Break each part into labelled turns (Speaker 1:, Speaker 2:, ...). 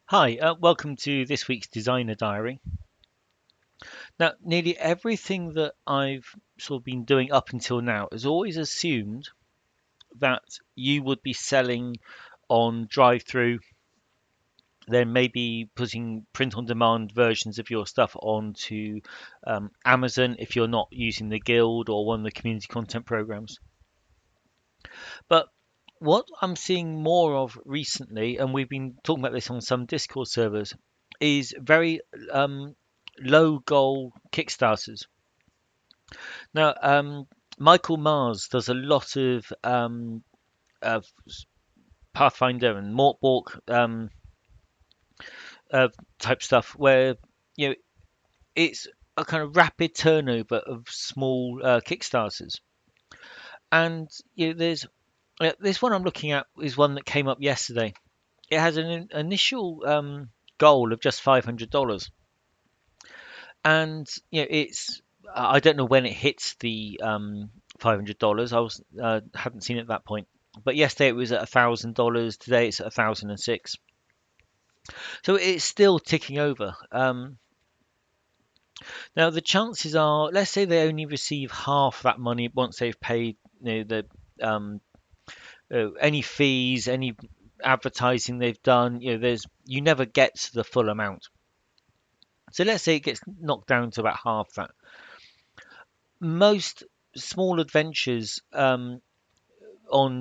Speaker 1: Hi, welcome to this week's Designer Diary. Now, nearly everything that I've sort of been doing up until now has always assumed that you would be selling on drive-through, then maybe putting print-on-demand versions of your stuff onto Amazon if you're not using the Guild or one of the community content programs. But what I'm seeing more of recently, and we've been talking about this on some Discord servers, is very low goal Kickstarters. Now, Michael Mars does a lot of Pathfinder and Mortbork uh, type stuff where you know it's a kind of rapid turnover of small Kickstarters. And there's this one I'm looking at is one that came up yesterday. It has an initial goal of just $500, and it's I don't know when it hits the $500. I was hadn't seen it at that point, but yesterday it was at $1,000. Today it's at 1,006. So it's still ticking over. Now the chances are, let's say they only receive half that money once they've paid the any fees, any advertising they've done. You never get to the full amount. So let's say it gets knocked down to about half that. Most small adventures on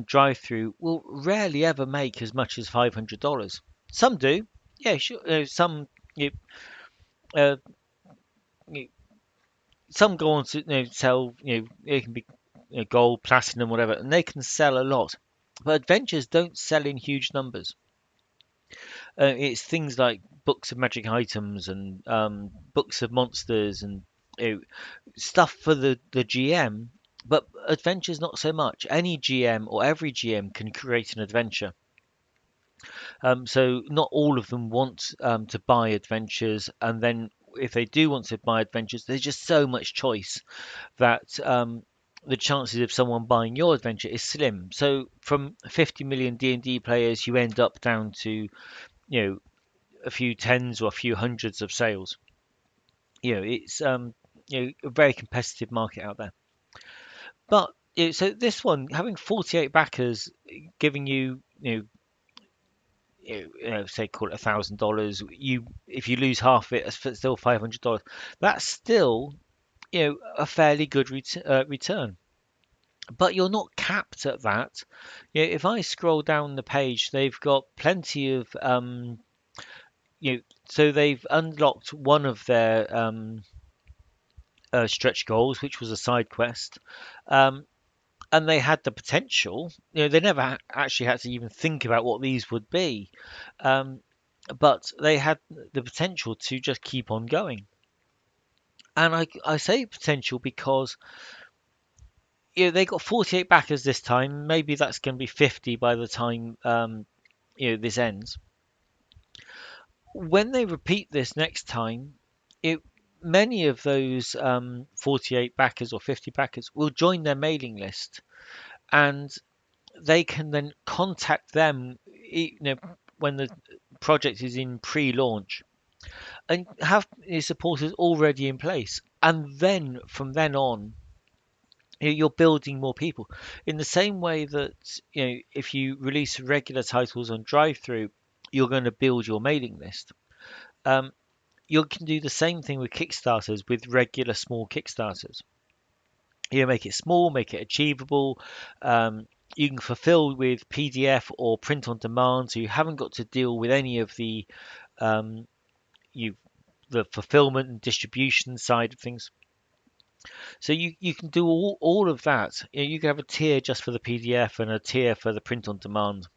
Speaker 1: drive-through will rarely ever make as much as $500. Some do, yeah, sure. Some you, uh, you, some go on to sell. It can be gold, platinum, whatever, and they can sell a lot. But adventures don't sell in huge numbers. It's things like books of magic items and books of monsters and you know, stuff for the GM. But adventures not so much. Any GM or every GM can create an adventure. So not all of them want to buy adventures, and then if they do want to buy adventures, there's just so much choice that the chances of someone buying your adventure is slim. So from 50 million D&D players, you end up down to a few tens or a few hundreds of sales. It's a very competitive market out there. But so this one having 48 backers, giving say call it $1,000. If you lose half of it, it's still $500. That's still a fairly good return. But you're not capped at that. If I scroll down the page, they've got plenty of you know, so they've unlocked one of their stretch goals, which was a side quest. Um, and they had the potential. They never actually had to even think about what these would be, um, but they had the potential to just keep on going. And I say potential because they got 48 backers this time. Maybe that's going to be 50 by the time this ends. When they repeat this next time, it many of those 48 backers or 50 backers will join their mailing list, and they can then contact them when the project is in pre-launch and have supporters already in place, and then from then on you're building more people in the same way that if you release regular titles on drive through, you're going to build your mailing list. um, you can do the same thing with kickstarters, with regular small kickstarters. Make it small, make it achievable. You can fulfill with PDF or print on demand, so you haven't got to deal with any of um, you the fulfillment and distribution side of things. So you can do all of that. You can have a tier just for the PDF and a tier for the print on demand,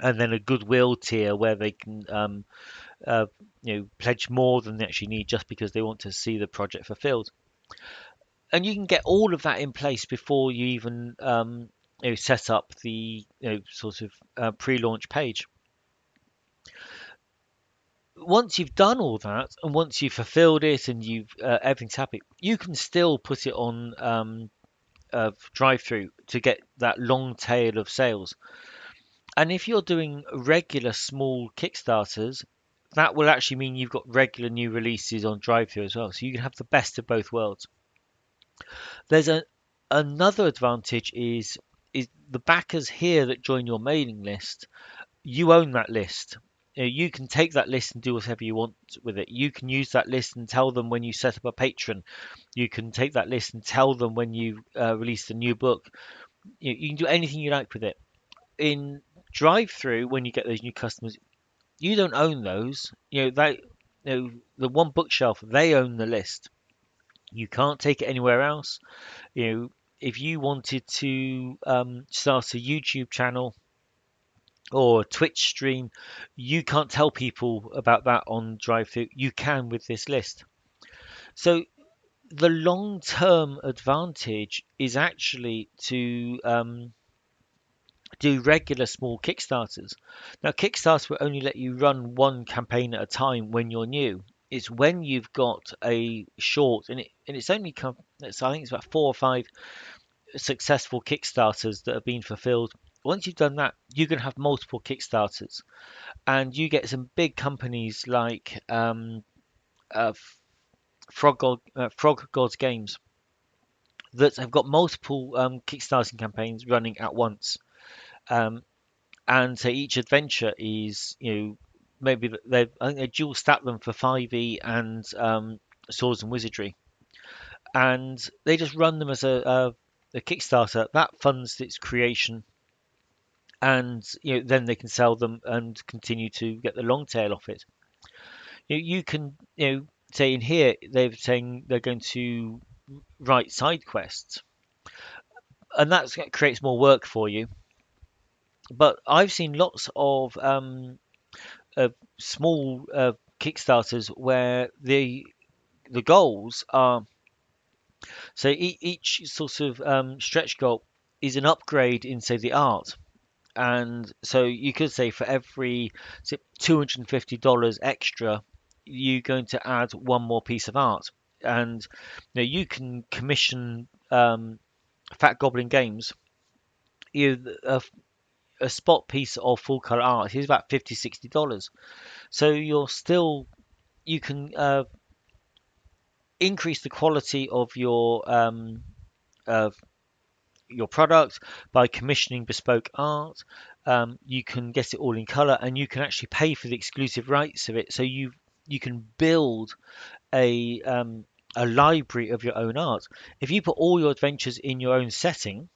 Speaker 1: and then a goodwill tier where they can uh, pledge more than they actually need just because they want to see the project fulfilled. And you can get all of that in place before you even set up the sort of pre-launch page. Once you've done all that, and once you've fulfilled it, and you've everything's happy, you can still put it on drive through to get that long tail of sales. And if you're doing regular small Kickstarters, that will actually mean you've got regular new releases on DriveThru as well. So you can have the best of both worlds. There's another advantage is the backers here that join your mailing list. You own that list. You can take that list and do whatever you want with it. You can use that list and tell them when you set up a patron. You can take that list and tell them when you release a new book. You can do anything you like with it. In drive-through, when you get those new customers, you don't own those. The one bookshelf, they own the list. You can't take it anywhere else. You know, if you wanted to start a YouTube channel or a Twitch stream, you can't tell people about that on DriveThru. You can with this list. So the long-term advantage is actually to do regular small Kickstarters. Now, Kickstarter will only let you run one campaign at a time when you're new. It's when you've got a short, and it's only come. I think it's about 4 or 5 successful Kickstarters that have been fulfilled. Once you've done that, you can have multiple Kickstarters, and you get some big companies like uh, Frog Gods Games that have got multiple Kickstarting campaigns running at once. Um, and so each adventure is, maybe they I think they dual stack them for 5e and swords and wizardry, and they just run them as a Kickstarter that funds its creation, and then they can sell them and continue to get the long tail off it. You can say in here they're saying they're going to write side quests, and that creates more work for you. But I've seen lots of uh, small Kickstarters where the goals are so each sort of stretch goal is an upgrade in say the art, and so you could say for every say, $250 extra, you're going to add one more piece of art, and you can commission Fat Goblin Games. A spot piece of full color art is about $50-$60. So you can increase the quality of your product by commissioning bespoke art. You can get it all in color, and you can actually pay for the exclusive rights of it. So you can build a library of your own art. If you put all your adventures in your own setting,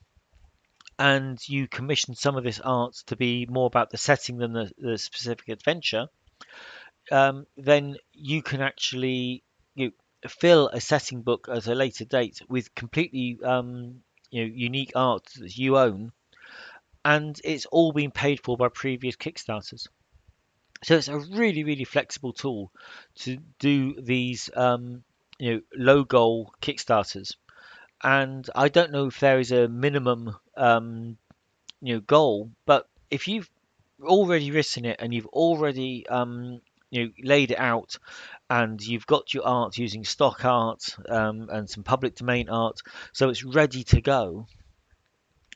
Speaker 1: and you commission some of this art to be more about the setting than the specific adventure, then you can actually fill a setting book at a later date with completely unique art that you own, and it's all been paid for by previous Kickstarters. So it's a really, really flexible tool to do these low goal Kickstarters. And I don't know if there is a minimum goal, but if you've already written it and you've already laid it out, and you've got your art using stock art and some public domain art, so it's ready to go.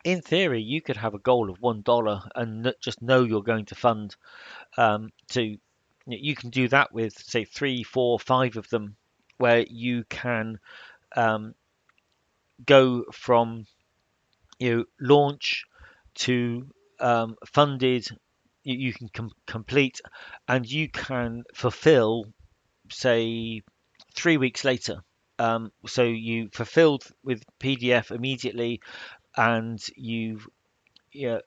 Speaker 1: In theory, you could have a goal of $1 and just know you're going to fund to. You can do that with say 3, 4, 5 of them, where you can um, go from launch to funded. You can complete, and you can fulfill say 3 weeks later. So you fulfilled with PDF immediately, and you've yeah,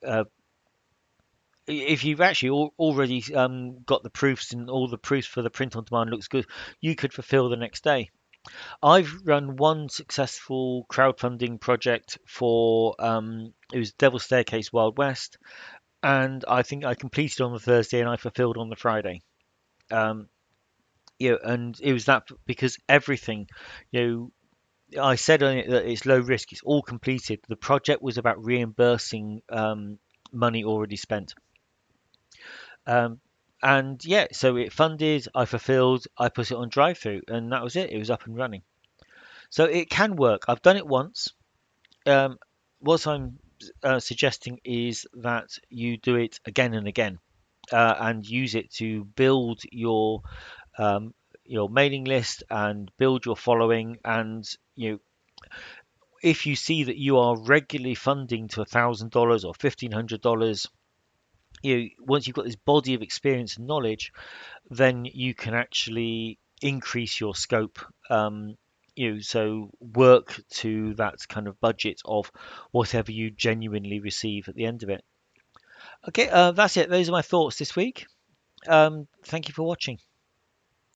Speaker 1: if you've actually already got the proofs, and all the proofs for the print on demand looks good, you could fulfill the next day. I've run one successful crowdfunding project for it was Devil Staircase Wild West, and I think I completed on the Thursday and I fulfilled on the Friday. Um, and it was that because everything, you I said on it that it's low risk, it's all completed. The project was about reimbursing money already spent. Um, and yeah, so it funded, I fulfilled, I put it on drive-through, and that was it. It was up and running. So it can work. I've done it once. Um, what I'm suggesting is that you do it again and again, and use it to build um, your mailing list and build your following. And if you see that you are regularly funding to $1,000 or $1,500, once you've got this body of experience and knowledge, then you can actually increase your scope. So work to that kind of budget of whatever you genuinely receive at the end of it. Okay, that's it. Those are my thoughts this week. Thank you for watching.